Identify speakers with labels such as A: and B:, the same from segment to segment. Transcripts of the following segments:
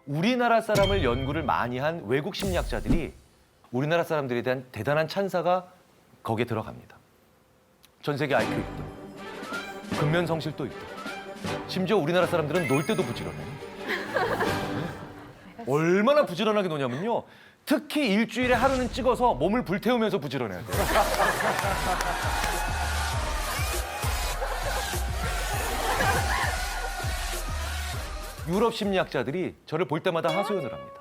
A: 우리나라 사람을 연구를 많이 한 외국 심리학자들이 우리나라 사람들에 대한 대단한 찬사가 거기에 들어갑니다. 전 세계 IQ 1등, 근면 성실도 1등. 심지어 우리나라 사람들은 놀 때도 부지런해. 얼마나 부지런하게 노냐면요. 특히 일주일에 하루는 찍어서 몸을 불태우면서 부지런해야 돼요. 유럽 심리학자들이 저를 볼 때마다 하소연을 합니다.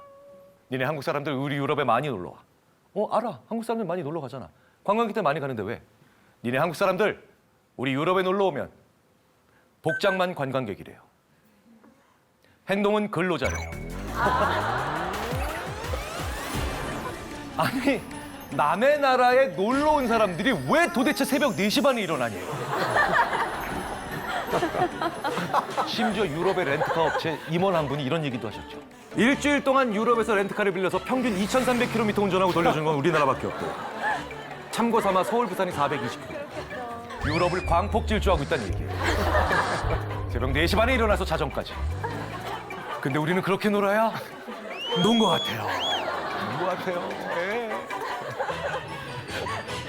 A: 니네 한국 사람들 우리 유럽에 많이 놀러 와. 알아. 한국 사람들 많이 놀러 가잖아. 관광객들 많이 가는데 왜? 니네 한국 사람들 우리 유럽에 놀러 오면 복장만 관광객이래요. 행동은 근로자래요. 아니, 남의 나라에 놀러 온 사람들이 왜 도대체 새벽 4시 반에 일어나냐요. 심지어 유럽의 렌트카 업체 임원 한 분이 이런 얘기도 하셨죠. 일주일 동안 유럽에서 렌트카를 빌려서 평균 2,300km 운전하고 돌려준 건 우리나라밖에 없고, 참고 삼아 서울 부산이 420km. 유럽을 광폭 질주하고 있다는 얘기예요. 새벽 4시 반에 일어나서 자정까지. 근데 우리는 그렇게 놀아야 논 것 같아요. 논 것 같아요. 예.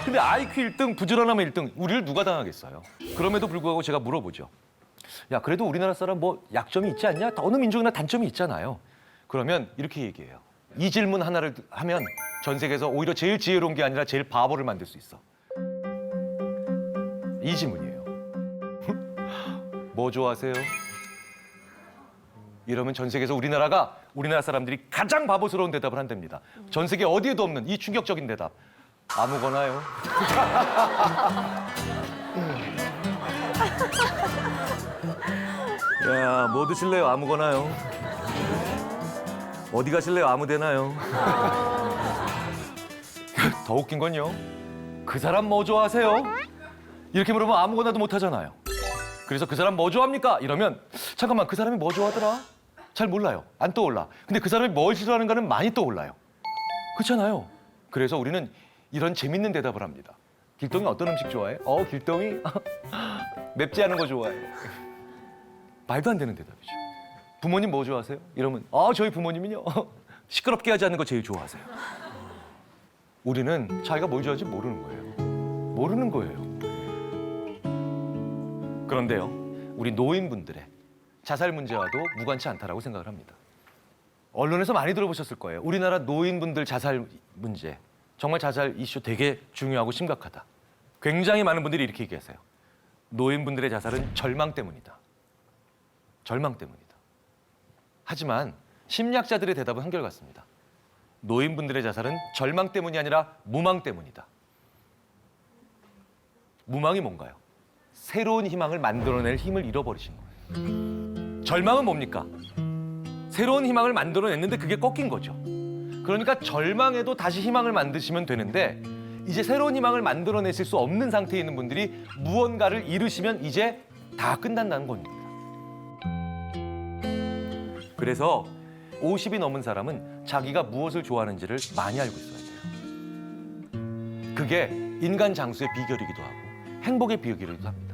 A: 근데 IQ 1등, 부지런하면 1등, 우리를 누가 당하겠어요? 그럼에도 불구하고 제가 물어보죠. 야, 그래도 우리나라 사람 뭐 약점이 있지 않냐? 어느 민족이나 단점이 있잖아요. 그러면 이렇게 얘기해요. 이 질문 하나를 하면 전 세계에서 오히려 제일 지혜로운 게 아니라 제일 바보를 만들 수 있어. 이 질문이에요. 뭐 좋아하세요? 이러면 전 세계에서 우리나라 사람들이 가장 바보스러운 대답을 한답니다. 전 세계 어디에도 없는 이 충격적인 대답. 아무거나요. 야, 뭐 드실래요? 아무거나요. 어디 가실래요? 아무데나요. 더 웃긴 건요. 그 사람 뭐 좋아하세요? 이렇게 물으면 아무거나도 못 하잖아요. 그래서 그 사람 뭐 좋아합니까? 이러면 잠깐만, 그 사람이 뭐 좋아하더라? 잘 몰라요. 안 떠올라. 근데 그 사람이 뭘 싫어하는가는 많이 떠올라요. 그렇잖아요. 그래서 우리는 이런 재밌는 대답을 합니다. 길동이 어떤 음식 좋아해? 길동이 맵지 않은 거 좋아해. 말도 안 되는 대답이죠. 부모님 뭐 좋아하세요? 이러면 저희 부모님은요 시끄럽게 하지 않는 거 제일 좋아하세요. 우리는 자기가 뭘 좋아하는지 모르는 거예요. 모르는 거예요. 그런데요, 우리 노인분들의 자살 문제와도 무관치 않다라고 생각을 합니다. 언론에서 많이 들어보셨을 거예요. 우리나라 노인분들 자살 문제, 정말 자살 이슈 되게 중요하고 심각하다. 굉장히 많은 분들이 이렇게 얘기하세요. 노인분들의 자살은 절망 때문이다. 절망 때문이다. 하지만 심리학자들의 대답은 한결같습니다. 노인분들의 자살은 절망 때문이 아니라 무망 때문이다. 무망이 뭔가요? 새로운 희망을 만들어낼 힘을 잃어버리신 거예요. 절망은 뭡니까? 새로운 희망을 만들어냈는데 그게 꺾인 거죠. 그러니까 절망에도 다시 희망을 만드시면 되는데, 이제 새로운 희망을 만들어내실 수 없는 상태에 있는 분들이 무언가를 잃으시면 이제 다 끝난다는 겁니다. 그래서 50이 넘은 사람은 자기가 무엇을 좋아하는지를 많이 알고 있어야 돼요. 그게 인간 장수의 비결이기도 하고 행복의 비결이기도 합니다.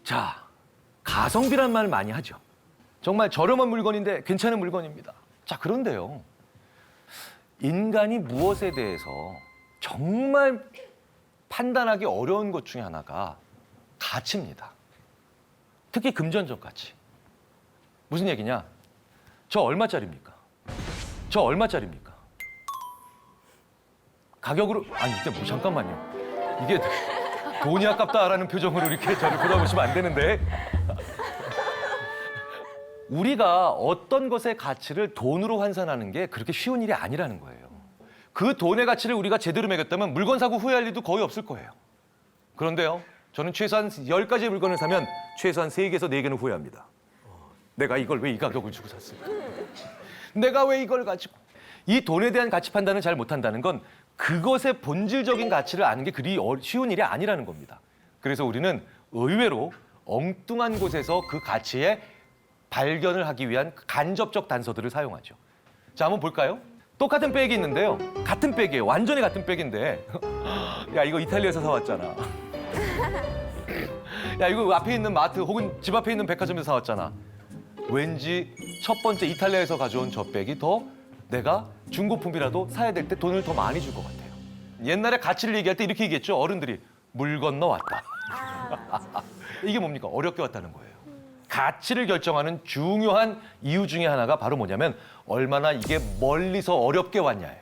A: 자, 가성비란 말 많이 하죠. 정말 저렴한 물건인데 괜찮은 물건입니다. 자, 그런데요, 인간이 무엇에 대해서 정말 판단하기 어려운 것 중에 하나가 가치입니다. 특히 금전적 가치. 무슨 얘기냐? 저 얼마짜리입니까? 저 얼마짜리입니까? 가격으로, 근데 뭐 잠깐만요. 이게 돈이 아깝다라는 표정으로 이렇게 저를 돌아보시면 안 되는데. 우리가 어떤 것의 가치를 돈으로 환산하는 게 그렇게 쉬운 일이 아니라는 거예요. 그 돈의 가치를 우리가 제대로 매겼다면 물건 사고 후회할 일도 거의 없을 거예요. 그런데요, 저는 최소한 10가지의 물건을 사면 최소한 3개에서 4개는 후회합니다. 내가 이걸 왜 이 가격을 주고 샀을까? 내가 왜 이걸 가지고? 이 돈에 대한 가치 판단을 잘 못한다는 건 그것의 본질적인 가치를 아는 게 그리 쉬운 일이 아니라는 겁니다. 그래서 우리는 의외로 엉뚱한 곳에서 그 가치의 발견을 하기 위한 간접적 단서들을 사용하죠. 자, 한번 볼까요? 똑같은 백이 있는데요. 같은 백이에요. 완전히 같은 백인데 야, 이거 이탈리아에서 사왔잖아. 야, 이거 앞에 있는 마트 혹은 집 앞에 있는 백화점에서 사왔잖아. 왠지 첫 번째 이탈리아에서 가져온 저 백이 더 내가 중고품이라도 사야 될 때 돈을 더 많이 줄 것 같아요. 옛날에 가치를 얘기할 때 이렇게 얘기했죠. 어른들이 물 건너 왔다. 이게 뭡니까? 어렵게 왔다는 거예요. 가치를 결정하는 중요한 이유 중에 하나가 바로 뭐냐면 얼마나 이게 멀리서 어렵게 왔냐예요.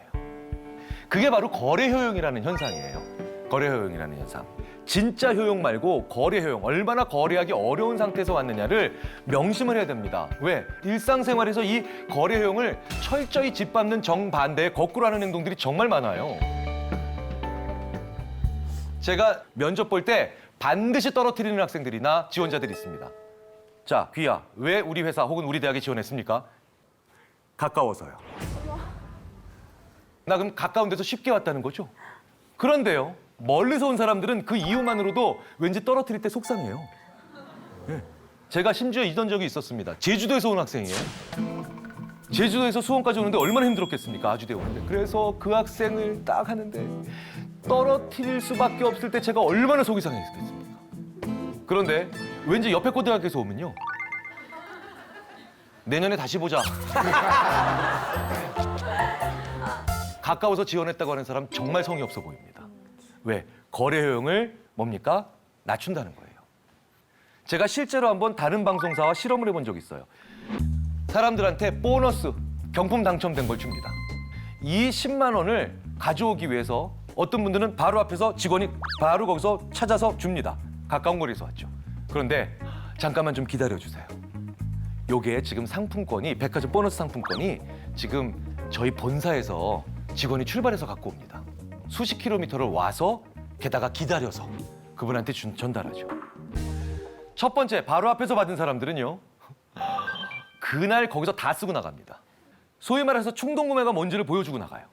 A: 그게 바로 거래 효용이라는 현상이에요. 거래 효용이라는 현상. 진짜 효용 말고 거래 효용, 얼마나 거래하기 어려운 상태에서 왔느냐를 명심을 해야 됩니다. 왜? 일상생활에서 이 거래 효용을 철저히 짓밟는 정반대의 거꾸로 하는 행동들이 정말 많아요. 제가 면접 볼 때 반드시 떨어뜨리는 학생들이나 지원자들이 있습니다. 자, 귀야, 왜 우리 회사 혹은 우리 대학에 지원했습니까? 가까워서요. 나 그럼 가까운 데서 쉽게 왔다는 거죠? 그런데요, 멀리서 온 사람들은 그 이유만으로도 왠지 떨어뜨릴 때 속상해요. 네. 제가 심지어 이런 적이 있었습니다. 제주도에서 온 학생이에요. 제주도에서 수원까지 오는데 얼마나 힘들었겠습니까? 아주대에 오는데. 그래서 그 학생을 딱 하는데 떨어뜨릴 수밖에 없을 때 제가 얼마나 속이 상했겠습니까? 그런데 왠지 옆에 고등학교에서 오면요. 내년에 다시 보자. 가까워서 지원했다고 하는 사람 정말 성의 없어 보입니다. 왜? 거래 효용을 뭡니까? 낮춘다는 거예요. 제가 실제로 한번 다른 방송사와 실험을 해본 적이 있어요. 사람들한테 보너스, 경품 당첨된 걸 줍니다. 이 10만 원을 가져오기 위해서 어떤 분들은 바로 앞에서 직원이 바로 거기서 찾아서 줍니다. 가까운 거리에서 왔죠. 그런데 잠깐만 좀 기다려주세요. 요게 지금 상품권이, 백화점 보너스 상품권이 지금 저희 본사에서 직원이 출발해서 갖고 옵니다. 수십 킬로미터를 와서 게다가 기다려서 그분한테 전달하죠. 첫 번째, 바로 앞에서 받은 사람들은요. 그날 거기서 다 쓰고 나갑니다. 소위 말해서 충동구매가 뭔지를 보여주고 나가요.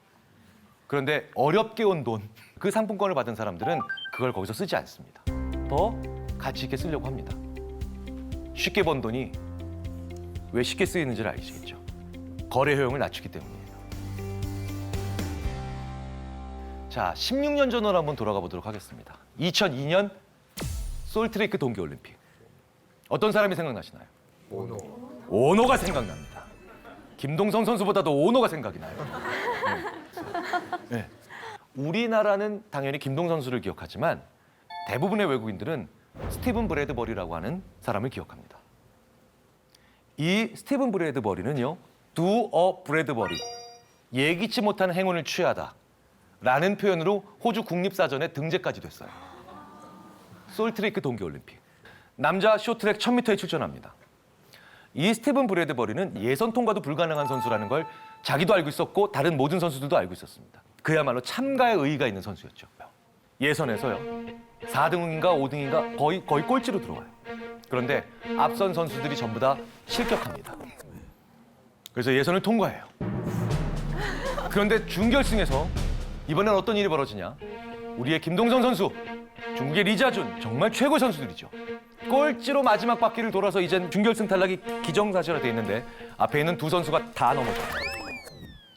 A: 그런데 어렵게 온 돈, 그 상품권을 받은 사람들은 그걸 거기서 쓰지 않습니다. 더 가치 있게 쓰려고 합니다. 쉽게 번 돈이 왜 쉽게 쓰이는지를 아시겠죠? 거래 효용을 낮추기 때문이에요. 자, 16년 전으로 한번 돌아가 보도록 하겠습니다. 2002년 솔트레이크 동계올림픽. 어떤 사람이 생각나시나요? 오노가 생각납니다. 김동성 선수보다도 오노가 생각이 나요. 네. 네. 우리나라는 당연히 김동성 선수를 기억하지만 대부분의 외국인들은 스티븐 브래드버리라고 하는 사람을 기억합니다. 이 스티븐 브래드버리는요, do a 브래드버리, 예기치 못한 행운을 취하다 라는 표현으로 호주 국립사전에 등재까지 됐어요. 솔트레이크 동계올림픽. 남자 쇼트트랙 1000m에 출전합니다. 이 스티븐 브래드버리는 예선 통과도 불가능한 선수라는 걸 자기도 알고 있었고 다른 모든 선수들도 알고 있었습니다. 그야말로 참가에 의의가 있는 선수였죠. 예선에서요, 4등인가 5등인가 거의 꼴찌로 들어와요. 그런데 앞선 선수들이 전부 다 실격합니다. 그래서 예선을 통과해요. 그런데 준결승에서 이번엔 어떤 일이 벌어지냐? 우리의 김동성 선수, 중국의 리자준, 정말 최고 선수들이죠. 꼴찌로 마지막 바퀴를 돌아서 이젠 준결승 탈락이 기정사실화 돼 있는데 앞에 있는 두 선수가 다 넘어져요.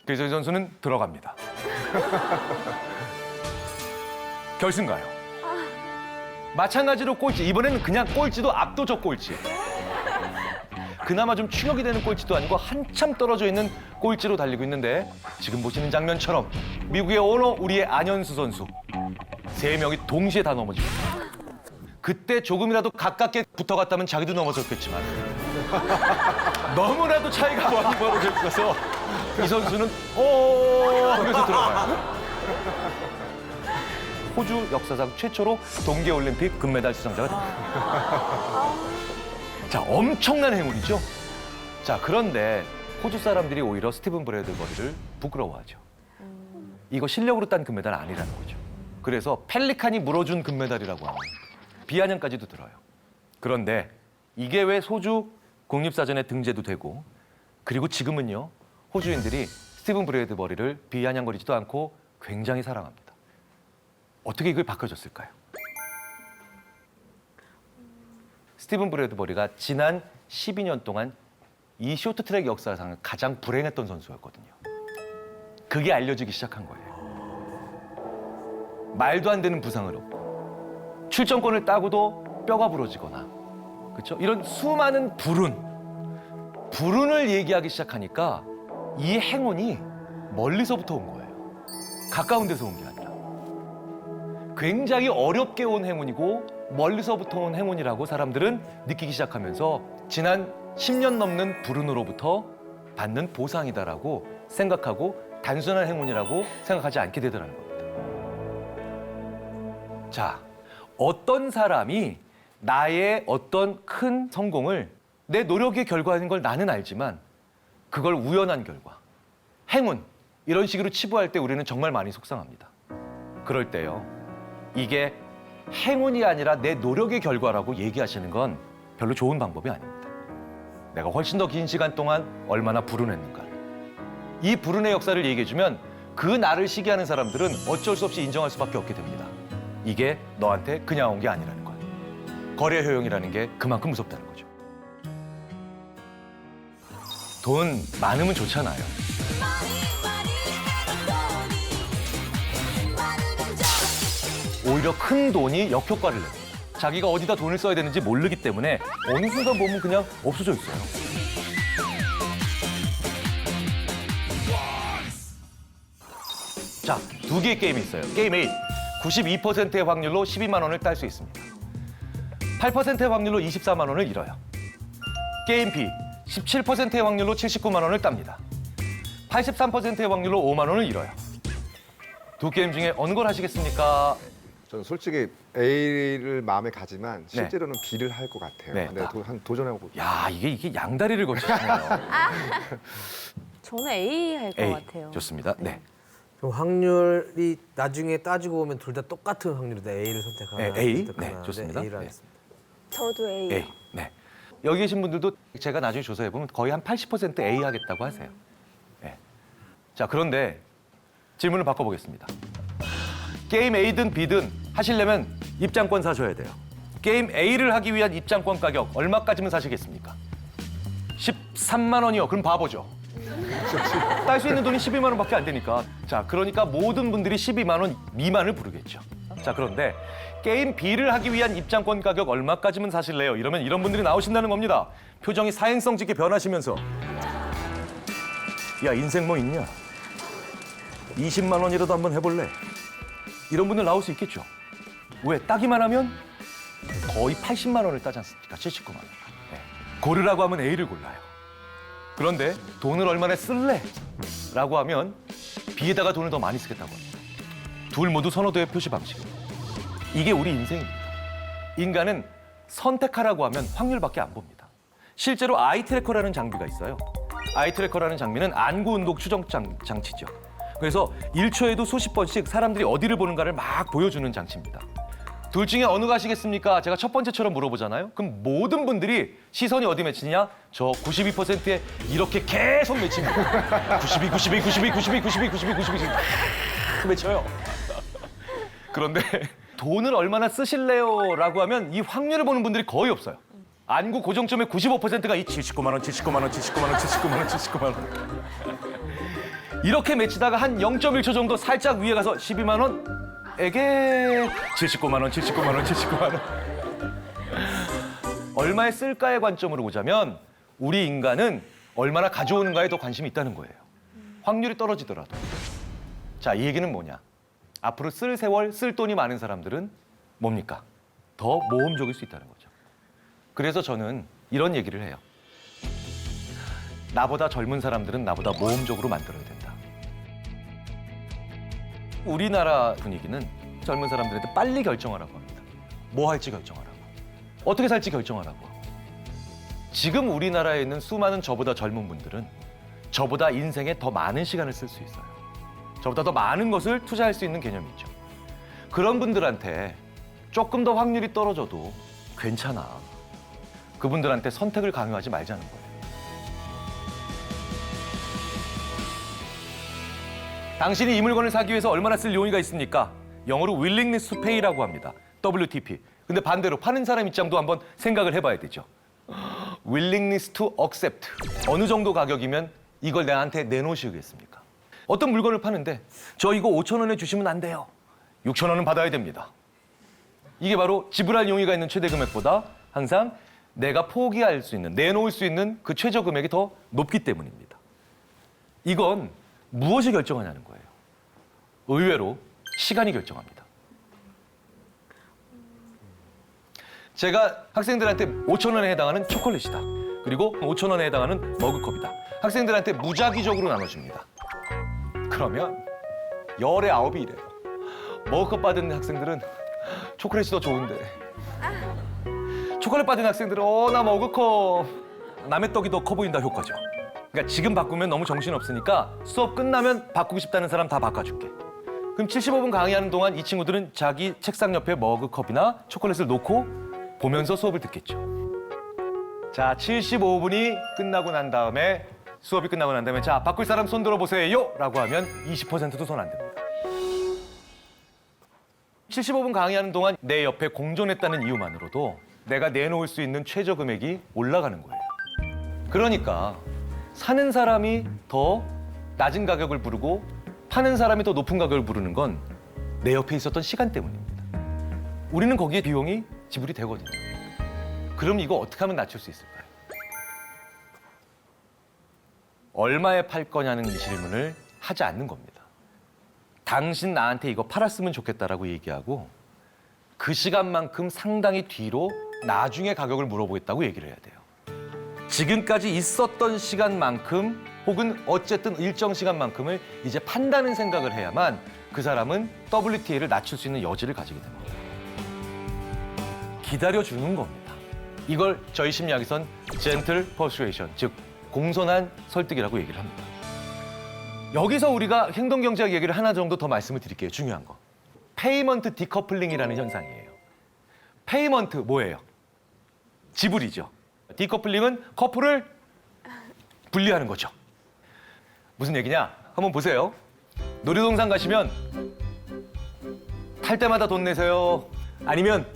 A: 그래서 이 선수는 들어갑니다. 결승 가요. 마찬가지로 꼴찌, 이번에는 그냥 꼴찌도 압도적 꼴찌. 그나마 좀 충격이 되는 꼴찌도 아니고 한참 떨어져 있는 꼴찌로 달리고 있는데 지금 보시는 장면처럼 미국의 오노, 우리의 안현수 선수 세 명이 동시에 다 넘어집니다. 그때 조금이라도 가깝게 붙어갔다면 자기도 넘어졌겠지만 너무나도 차이가 많이 벌어져 있어서 이 선수는 오 하면서 들어가요. 호주 역사상 최초로 동계올림픽 금메달 수상자가 됩니다. 자, 엄청난 행운이죠. 자, 그런데 호주 사람들이 오히려 스티븐 브래드버리를 부끄러워하죠. 이거 실력으로 딴 금메달 아니라는 거죠. 그래서 펠리칸이 물어준 금메달이라고 하는 비아냥까지도 들어요. 그런데 이게 왜 호주 국립사전에 등재도 되고 그리고 지금은요, 호주인들이 스티븐 브래드버리를 비아냥거리지도 않고 굉장히 사랑합니다. 어떻게 이걸 바꿔줬을까요? 스티븐 브래드버리가 지난 12년 동안 이 쇼트트랙 역사상 가장 불행했던 선수였거든요. 그게 알려지기 시작한 거예요. 말도 안 되는 부상으로 출전권을 따고도 뼈가 부러지거나 그렇죠? 이런 수많은 불운을 얘기하기 시작하니까 이 행운이 멀리서부터 온 거예요. 가까운 데서 온 게 아니라. 굉장히 어렵게 온 행운이고 멀리서부터 온 행운이라고 사람들은 느끼기 시작하면서 지난 10년 넘는 불운으로부터 받는 보상이다라고 생각하고 단순한 행운이라고 생각하지 않게 되더라는 겁니다. 자, 어떤 사람이 나의 어떤 큰 성공을 내 노력의 결과인 걸 나는 알지만 그걸 우연한 결과, 행운 이런 식으로 치부할 때 우리는 정말 많이 속상합니다. 그럴 때요. 이게 행운이 아니라 내 노력의 결과라고 얘기하시는 건 별로 좋은 방법이 아닙니다. 내가 훨씬 더 긴 시간 동안 얼마나 불운했는가. 이 불운의 역사를 얘기해주면 그 나를 시기하는 사람들은 어쩔 수 없이 인정할 수밖에 없게 됩니다. 이게 너한테 그냥 온 게 아니라는 거예요. 거래 효용이라는 게 그만큼 무섭다는 거죠. 돈 많으면 좋잖아요. 오히려 큰 돈이 역효과를 냅니다. 자기가 어디다 돈을 써야 되는지 모르기 때문에 어느 순간 보면 그냥 없어져 있어요. 자, 두 개의 게임이 있어요. 게임 A, 92%의 확률로 12만 원을 딸 수 있습니다. 8%의 확률로 24만 원을 잃어요. 게임 B, 17%의 확률로 79만 원을 땁니다. 83%의 확률로 5만 원을 잃어요. 두 게임 중에 어느 걸 하시겠습니까?
B: 저는 솔직히 A를 마음에 가지만 실제로는 B를 할 것 같아요.
A: 네,
B: 내가 도전해보고.
A: 야, 이게 양다리를 거치시네요.
C: 저는 A 할 것
A: A,
C: 같아요.
A: 좋습니다. 네.
D: 그럼 확률이 나중에 따지고 보면 둘 다 똑같은 확률이다. A를 선택하나
A: 네, A.
D: 선택하나.
A: 네, 좋습니다.
D: A를
A: 네.
D: 하겠습니다.
C: 저도 A.
A: A. 네. 여기 계신 분들도 제가 나중에 조사해 보면 거의 한 80% A 하겠다고 하세요. 네. 자, 그런데 질문을 바꿔보겠습니다. 게임 A든 B든 하시려면 입장권 사셔야 돼요. 게임 A를 하기 위한 입장권 가격 얼마까지면 사시겠습니까? 13만 원이요. 그럼 바보죠. 딸 수 있는 돈이 12만 원밖에 안 되니까. 자, 그러니까 모든 분들이 12만 원 미만을 부르겠죠. 자, 그런데 게임 B를 하기 위한 입장권 가격 얼마까지면 사실래요? 이러면 이런 분들이 나오신다는 겁니다. 표정이 사행성 짙게 변하시면서 야, 인생 뭐 있냐? 20만 원이라도 한번 해볼래? 이런 분들 나올 수 있겠죠. 왜? 따기만 하면 거의 80만 원을 따지 않습니까? 79만 원. 네. 고르라고 하면 A를 골라요. 그런데 돈을 얼마나 쓸래? 라고 하면 B에다가 돈을 더 많이 쓰겠다고 합니다. 둘 모두 선호도의 표시 방식입니다. 이게 우리 인생입니다. 인간은 선택하라고 하면 확률밖에 안 봅니다. 실제로 아이트래커라는 장비가 있어요. 아이트래커라는 장비는 안구 운동 추정 장치죠. 그래서 1초에도 수십 번씩 사람들이 어디를 보는가를 막 보여주는 장치입니다. 둘 중에 어느 가시겠습니까? 제가 첫 번째처럼 물어보잖아요. 그럼 모든 분들이 시선이 어디 맺히냐? 저 92%에 이렇게 계속 맺힙니다. 92, 92, 92, 92, 92, 92, 92, 맺혀요. 그런데 돈을 얼마나 쓰실래요? 라고 하면 이 확률을 보는 분들이 거의 없어요. 안구 고정점의 95%가 이 79만 원, 79만 원, 79만 원, 79만 원, 79만 원. 이렇게 맺히다가 한 0.1초 정도 살짝 위에 가서 12만 원? 에게 79만 원, 79만 원, 79만 원. 얼마에 쓸까의 관점으로 보자면 우리 인간은 얼마나 가져오는가에 더 관심이 있다는 거예요. 확률이 떨어지더라도. 자, 이 얘기는 뭐냐? 앞으로 쓸 세월, 쓸 돈이 많은 사람들은 뭡니까? 더 모험적일 수 있다는 거죠. 그래서 저는 이런 얘기를 해요. 나보다 젊은 사람들은 나보다 모험적으로 만들어야 된다. 우리나라 분위기는 젊은 사람들한테 빨리 결정하라고 합니다. 뭐 할지 결정하라고. 어떻게 살지 결정하라고. 지금 우리나라에 있는 수많은 저보다 젊은 분들은 저보다 인생에 더 많은 시간을 쓸 수 있어요. 저보다 더 많은 것을 투자할 수 있는 개념이 있죠. 그런 분들한테 조금 더 확률이 떨어져도 괜찮아. 그분들한테 선택을 강요하지 말자는 거예요. 당신이 이 물건을 사기 위해서 얼마나 쓸 용의가 있습니까? 영어로 willingness to pay라고 합니다. WTP. 근데 반대로 파는 사람 입장도 한번 생각을 해봐야 되죠. willingness to accept. 어느 정도 가격이면 이걸 나한테 내놓으시겠습니까? 어떤 물건을 파는데 저 이거 5천 원에 주시면 안 돼요. 6천 원은 받아야 됩니다. 이게 바로 지불할 용의가 있는 최대 금액보다 항상 내가 포기할 수 있는, 내놓을 수 있는 그 최저 금액이 더 높기 때문입니다. 이건 무엇이 결정하냐는 거예요. 의외로 시간이 결정합니다. 제가 학생들한테 5,000원에 해당하는 초콜릿이다. 그리고 5,000원에 해당하는 머그컵이다. 학생들한테 무작위적으로 나눠줍니다. 그러면 열의 9이 이래요. 머그컵 받은 학생들은 초콜릿이 더 좋은데. 초콜릿 받은 학생들은 나 머그컵. 남의 떡이 더 커 보인다 효과죠. 그러니까 지금 바꾸면 너무 정신없으니까 수업 끝나면 바꾸고 싶다는 사람 다 바꿔줄게. 그럼 75분 강의하는 동안 이 친구들은 자기 책상 옆에 머그컵이나 초콜릿을 놓고 보면서 수업을 듣겠죠. 자, 75분이 끝나고 난 다음에 수업이 끝나고 난 다음에 자, 바꿀 사람 손 들어보세요 라고 하면 20%도 손 안 듭니다. 75분 강의하는 동안 내 옆에 공존했다는 이유만으로도 내가 내놓을 수 있는 최저 금액이 올라가는 거예요. 그러니까 사는 사람이 더 낮은 가격을 부르고 파는 사람이 더 높은 가격을 부르는 건 내 옆에 있었던 시간 때문입니다. 우리는 거기에 비용이 지불이 되거든요. 그럼 이거 어떻게 하면 낮출 수 있을까요? 얼마에 팔 거냐는 질문을 하지 않는 겁니다. 당신 나한테 이거 팔았으면 좋겠다라고 얘기하고 그 시간만큼 상당히 뒤로 나중에 가격을 물어보겠다고 얘기를 해야 돼요. 지금까지 있었던 시간만큼 혹은 어쨌든 일정 시간만큼을 이제 판다는 생각을 해야만 그 사람은 WTA를 낮출 수 있는 여지를 가지게 됩니다. 기다려주는 겁니다. 이걸 저희 심리학에선 gentle persuasion, 즉 공손한 설득이라고 얘기를 합니다. 여기서 우리가 행동경제학 얘기를 하나 정도 더 말씀을 드릴게요. 중요한 거. 페이먼트 디커플링이라는 현상이에요. 페이먼트 뭐예요? 지불이죠. 디커플링은 커플을 분리하는 거죠. 무슨 얘기냐? 한번 보세요. 놀이동산 가시면 탈 때마다 돈 내세요. 아니면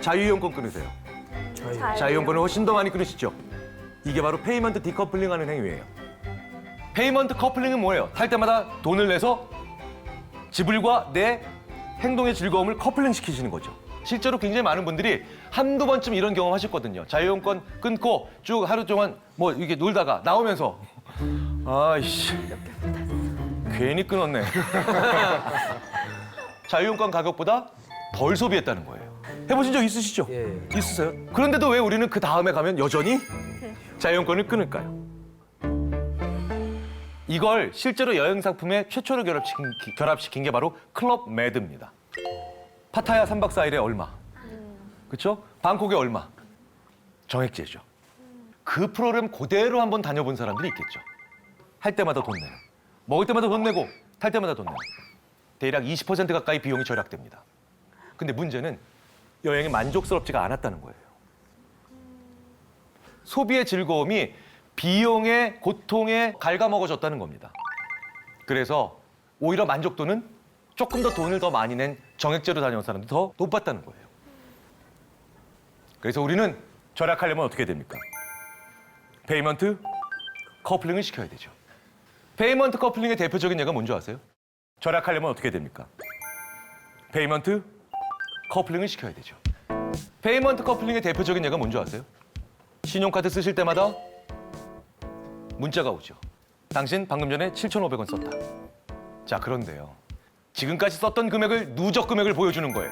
A: 자유이용권 끊으세요. 자유이용권을 훨씬 더 많이 끊으시죠. 이게 바로 페이먼트 디커플링 하는 행위예요. 페이먼트 커플링은 뭐예요? 탈 때마다 돈을 내서 지불과 내 행동의 즐거움을 커플링 시키시는 거죠. 실제로 굉장히 많은 분들이 한두 번쯤 이런 경험 하셨거든요. 자유이용권 끊고 쭉 하루 동안 뭐 이게 놀다가 나오면서 아이씨 괜히 끊었네. 자유이용권 가격보다 덜 소비했다는 거예요. 해보신 적 있으시죠?
D: 예.
A: 있으세요? 그런데도 왜 우리는 그 다음에 가면 여전히 자유이용권을 끊을까요? 이걸 실제로 여행 상품에 최초로 결합시킨 게 바로 클럽 매드입니다. 파타야 3박 4일에 얼마? 그렇죠? 방콕에 얼마? 정액제죠. 그 프로그램 그대로 한번 다녀본 사람들이 있겠죠. 할 때마다 돈 내요. 먹을 때마다 돈 내고 탈 때마다 돈 내요. 대략 20% 가까이 비용이 절약됩니다. 근데 문제는 여행이 만족스럽지가 않았다는 거예요. 소비의 즐거움이 비용의 고통에 갉아먹어졌다는 겁니다. 그래서 오히려 만족도는 조금 더 돈을 더 많이 낸 정액제로 다녀온 사람들이 더 높았다는 거예요. 그래서 우리는 절약하려면 어떻게 됩니까? 페이먼트 커플링을 시켜야 되죠. 페이먼트 커플링의 대표적인 예가 뭔지 아세요? 절약하려면 어떻게 됩니까? 페이먼트 커플링을 시켜야 되죠. 페이먼트 커플링의 대표적인 예가 뭔지 아세요? 신용카드 쓰실 때마다 문자가 오죠. 당신 방금 전에 7,500원 썼다. 자, 그런데요. 지금까지 썼던 금액을 누적 금액을 보여주는 거예요.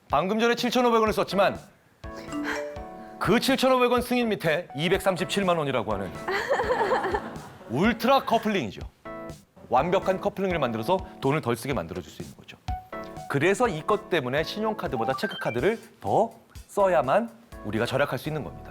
A: 방금 전에 7,500원을 썼지만 그 7,500원 승인 밑에 237만 원이라고 하는 울트라 커플링이죠. 완벽한 커플링을 만들어서 돈을 덜 쓰게 만들어줄 수 있는 거죠. 그래서 이것 때문에 신용카드보다 체크카드를 더 써야만 우리가 절약할 수 있는 겁니다.